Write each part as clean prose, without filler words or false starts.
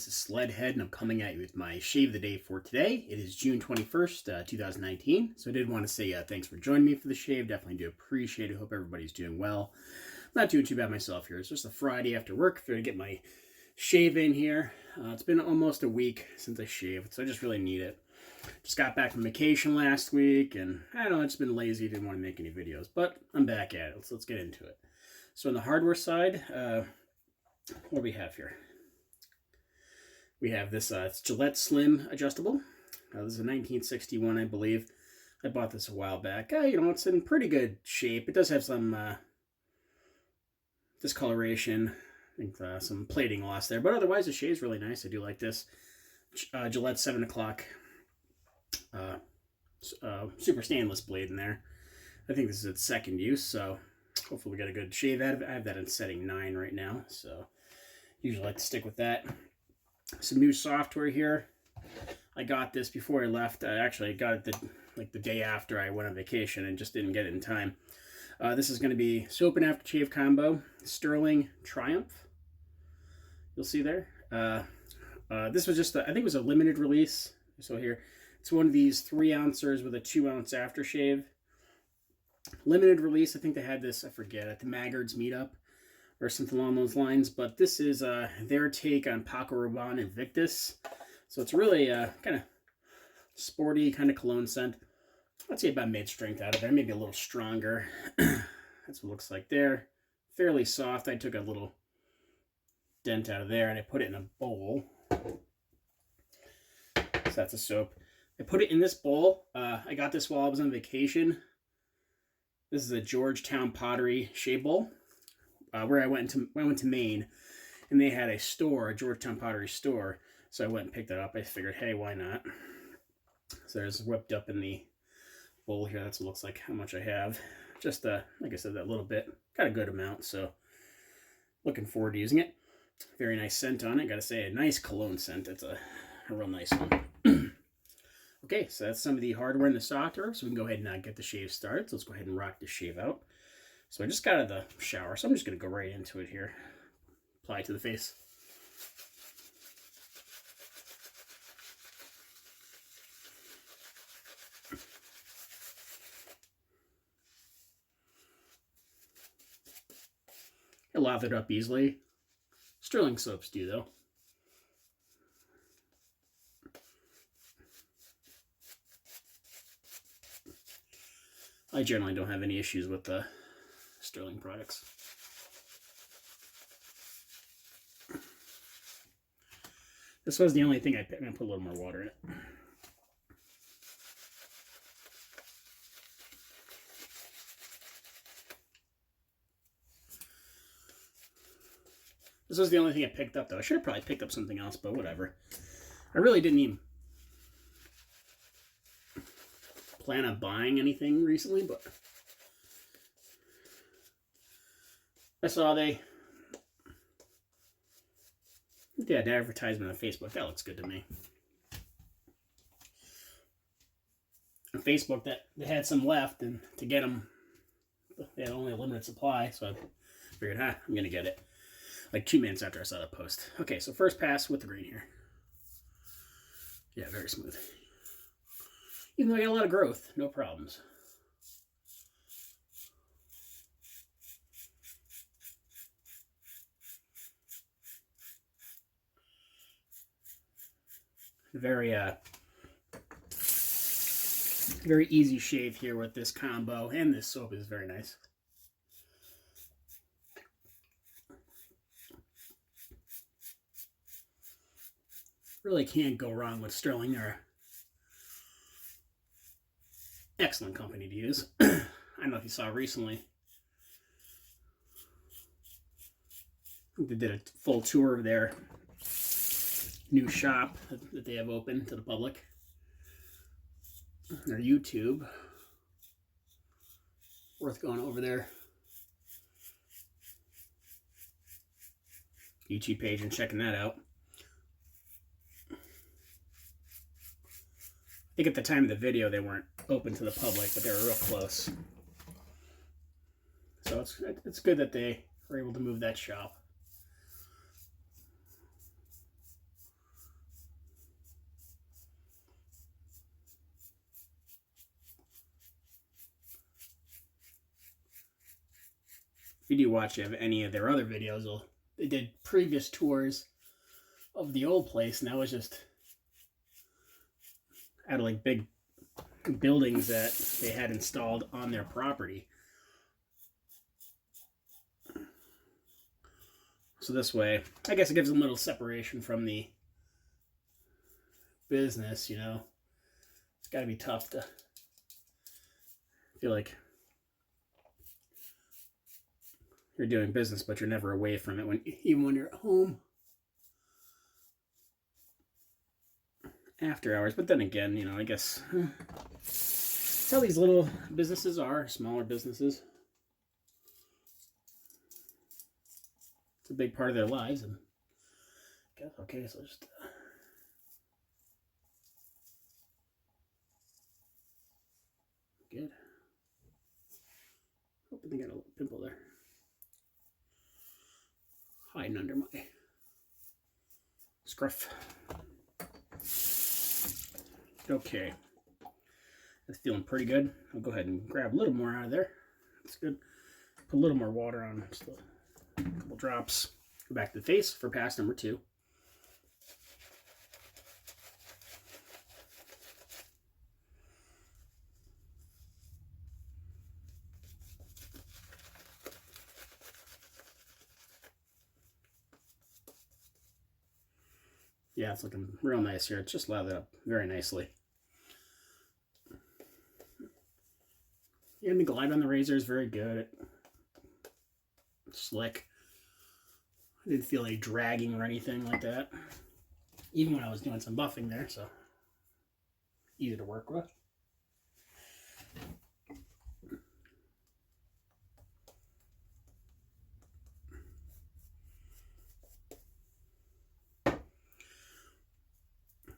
This is Sledhead, and I'm coming at you with my shave of the day for today. It is June 21st, 2019. So I did want to say thanks for joining me for the shave. Definitely do appreciate it. Hope everybody's doing well. Not doing too bad myself here. It's just a Friday after work. Figured to get my shave in here. It's been almost a week since I shaved, so I just really need it. Just got back from vacation last week, and I don't know, I've just been lazy. Didn't want to make any videos, but I'm back at it. Let's get into it. So on the hardware side, what do we have here? We have this it's Gillette Slim Adjustable. This is a 1961, I believe. I bought this a while back. It's in pretty good shape. It does have some discoloration. I think some plating loss there. But otherwise, the shave's really nice. I do like this. Gillette 7 o'clock super stainless blade in there. I think this is its second use, so hopefully we get a good shave out of it. I have that in setting 9 right now, so usually like to stick with that. Some new software here. I got this before I left. Actually, I got it the day after I went on vacation and just didn't get it in time. This is going to be soap and aftershave combo. Stirling Triumph. You'll see there. This was just, I think it was a limited release. So here, it's one of these 3 ounces with a 2 ounce aftershave. Limited release. I think they had this, I forget, at the Maggards meetup or something along those lines. But this is their take on Paco Rabanne Invictus. So it's really kind of sporty, kind of cologne scent. I'd say about mid-strength out of there, maybe a little stronger. That's what it looks like there. Fairly soft. I took a little dent out of there and I put it in a bowl. So that's a soap. I put it in this bowl. I got this while I was on vacation. This is a Georgetown Pottery shave bowl. Where I went to Maine, and they had a store, a Georgetown Pottery store. So I went and picked it up. I figured, hey, why not? So there's whipped up in the bowl here. That's what it looks like how much I have. Just, like I said, that little bit. Got a good amount, so looking forward to using it. Very nice scent on it. Got to say, a nice cologne scent. It's a real nice one. Okay, so that's some of the hardware and the software. So we can go ahead and get the shave started. So let's go ahead and rock the shave out. So I just got out of the shower, so I'm just going to go right into it here. Apply it to the face. I lather it up easily. Stirling soaps do, though. I generally don't have any issues with the Stirling products. This was the only thing I picked. I'm going to put a little more water in it. This was the only thing I picked up, though. I should have probably picked up something else, but whatever. I really didn't even plan on buying anything recently, but I saw they had an advertisement on Facebook. That looks good to me. On Facebook, that they had some left, and to get them, they had only a limited supply, so I figured, I'm going to get it. Like 2 minutes after I saw that post. Okay, so first pass with the green here. Yeah, very smooth. Even though I got a lot of growth, no problems. Very very easy shave here with this combo, and this soap is very nice. Really can't go wrong with Stirling. They're an excellent company to use. I don't know if you saw recently, they did a full tour of their new shop that they have open to the public. Their YouTube. Worth going over there. YouTube page and checking that out. I think at the time of the video they weren't open to the public, but they were real close. So it's good that they were able to move that shop. you do watch any of their other videos, they did previous tours of the old place, and that was just out of like big buildings that they had installed on their property. So this way, I guess it gives them a little separation from the business, you know. It's got to be tough to feel like you're doing business, but you're never away from it, even when you're at home after hours. But then again, you know, I guess that's how these little businesses are, smaller businesses. It's a big part of their lives. And okay, so just good. Hope I got a little pimple there. Hiding under my scruff. Okay. That's feeling pretty good. I'll go ahead and grab a little more out of there. That's good. Put a little more water on, just a couple drops. Go back to the face for pass number 2. Yeah, it's looking real nice here. It's just lathered up very nicely. Yeah, the glide on the razor is very good. It's slick. I didn't feel any dragging or anything like that. Even when I was doing some buffing there, so easy to work with.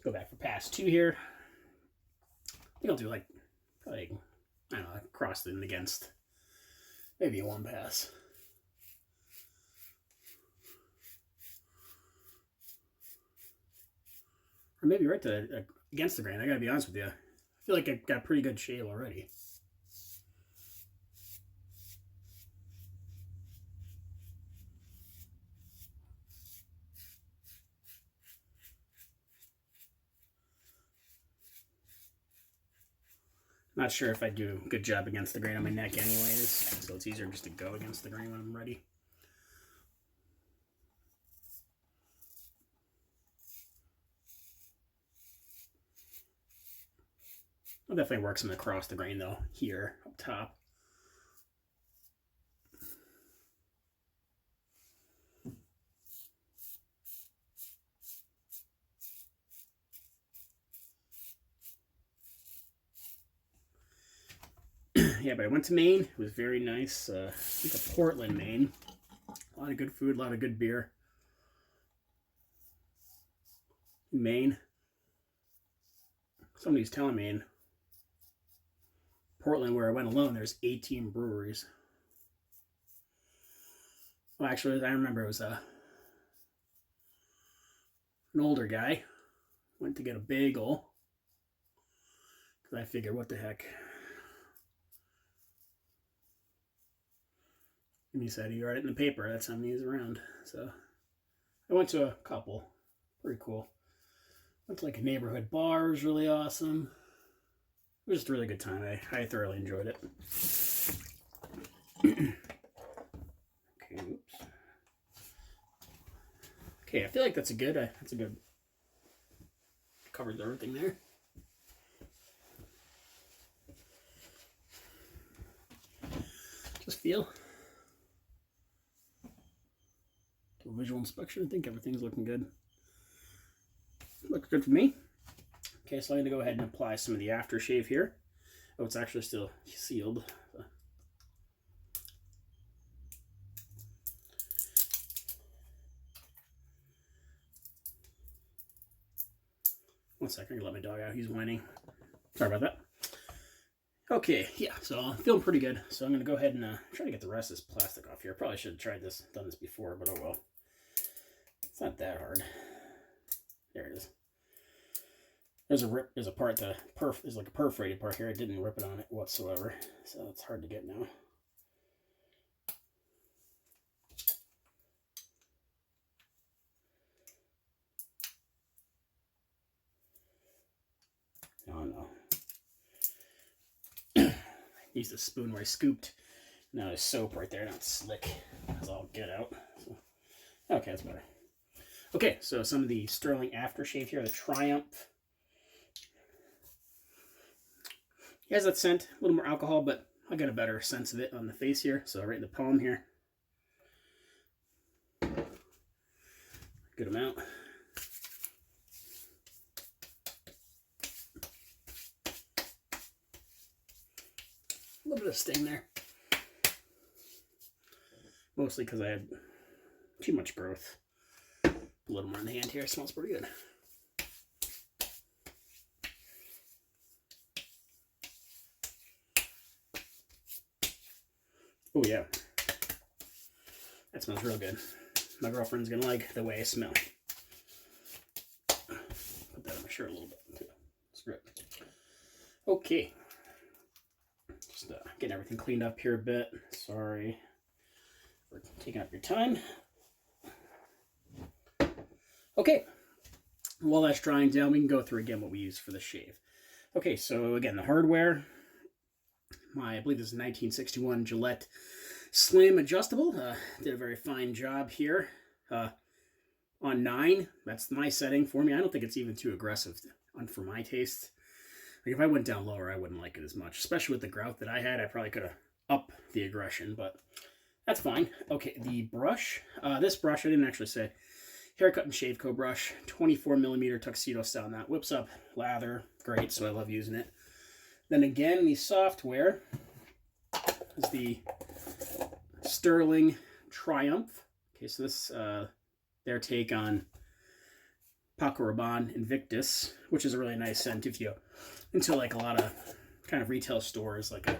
Go back for pass 2 here. I think I'll do like, probably, I don't know, cross them against maybe a 1 pass. Or maybe right to against the grain. I gotta be honest with you. I feel like I got a pretty good shave already. Not sure if I do a good job against the grain on my neck anyways, so it's easier just to go against the grain when I'm ready. I'll definitely work some across the grain though, here, up top. Yeah, but I went to Maine. It was very nice. I think of Portland, Maine. A lot of good food, a lot of good beer. Maine. Somebody's telling me in Portland, where I went alone, there's 18 breweries. Well, actually, I remember it was an older guy. Went to get a bagel. Because I figured, what the heck. And he said he read it in the paper. That's how many he's around. So I went to a couple. Pretty cool. Went to like a neighborhood bar. It was really awesome. It was just a really good time. I thoroughly enjoyed it. Okay, oops. Okay, I feel like that's a good covers everything there. Just feel. Do a visual inspection. I think everything's looking good. Looks good for me. Okay, so I'm going to go ahead and apply some of the aftershave here. Oh, it's actually still sealed. So. One second, I'm going to let my dog out. He's whining. Sorry about that. Okay, yeah, so I'm feeling pretty good. So I'm going to go ahead and try to get the rest of this plastic off here. Probably should have done this before, but oh well. It's not that hard. There it is. There's a part that is like a perforated part here. I didn't rip it on it whatsoever, so it's hard to get now. Use the spoon where I scooped. Now there's soap right there, not slick. That's all get out. So, okay, that's better. Okay, so some of the Stirling Aftershave here, the Triumph. It has that scent, a little more alcohol, but I got a better sense of it on the face here. So right in the palm here. Good amount. A little bit of sting there. Mostly because I had too much growth. A little more in the hand here. It smells pretty good. Oh yeah. That smells real good. My girlfriend's gonna like the way I smell. Put that on my shirt a little bit too. Screw it. Okay. Just getting everything cleaned up here a bit. Sorry for taking up your time. Okay. While that's drying down, we can go through again what we use for the shave. Okay, so again, the hardware. I believe this is 1961 Gillette Slim Adjustable. Did a very fine job here. On 9, that's my setting for me. I don't think it's even too aggressive for my taste. Like if I went down lower, I wouldn't like it as much. Especially with the grout that I had, I probably could have upped the aggression, but that's fine. Okay, the brush. This brush, I didn't actually say. Haircut and Shave Co. brush, 24mm tuxedo style. Now it whips up lather, great, so I love using it. Then again, the software is the Stirling Triumph. Okay, so this their take on Paco Rabanne Invictus, which is a really nice scent if you into like a lot of kind of retail stores like a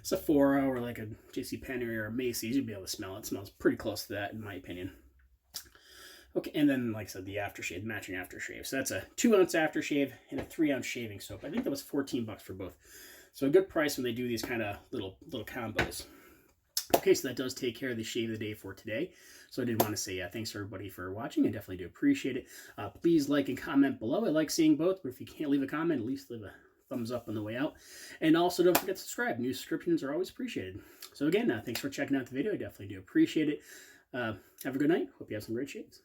Sephora or like a JCPenney or a Macy's, you'd be able to smell it. It smells pretty close to that in my opinion. Okay, and then, like I said, the aftershave, matching aftershave. So that's a 2-ounce aftershave and a 3-ounce shaving soap. I think that was $14 for both. So a good price when they do these kind of little combos. Okay, so that does take care of the shave of the day for today. So I did want to say, thanks everybody for watching. I definitely do appreciate it. Please like and comment below. I like seeing both, but if you can't leave a comment, at least leave a thumbs up on the way out. And also don't forget to subscribe. New subscriptions are always appreciated. So again, thanks for checking out the video. I definitely do appreciate it. Have a good night. Hope you have some great shaves.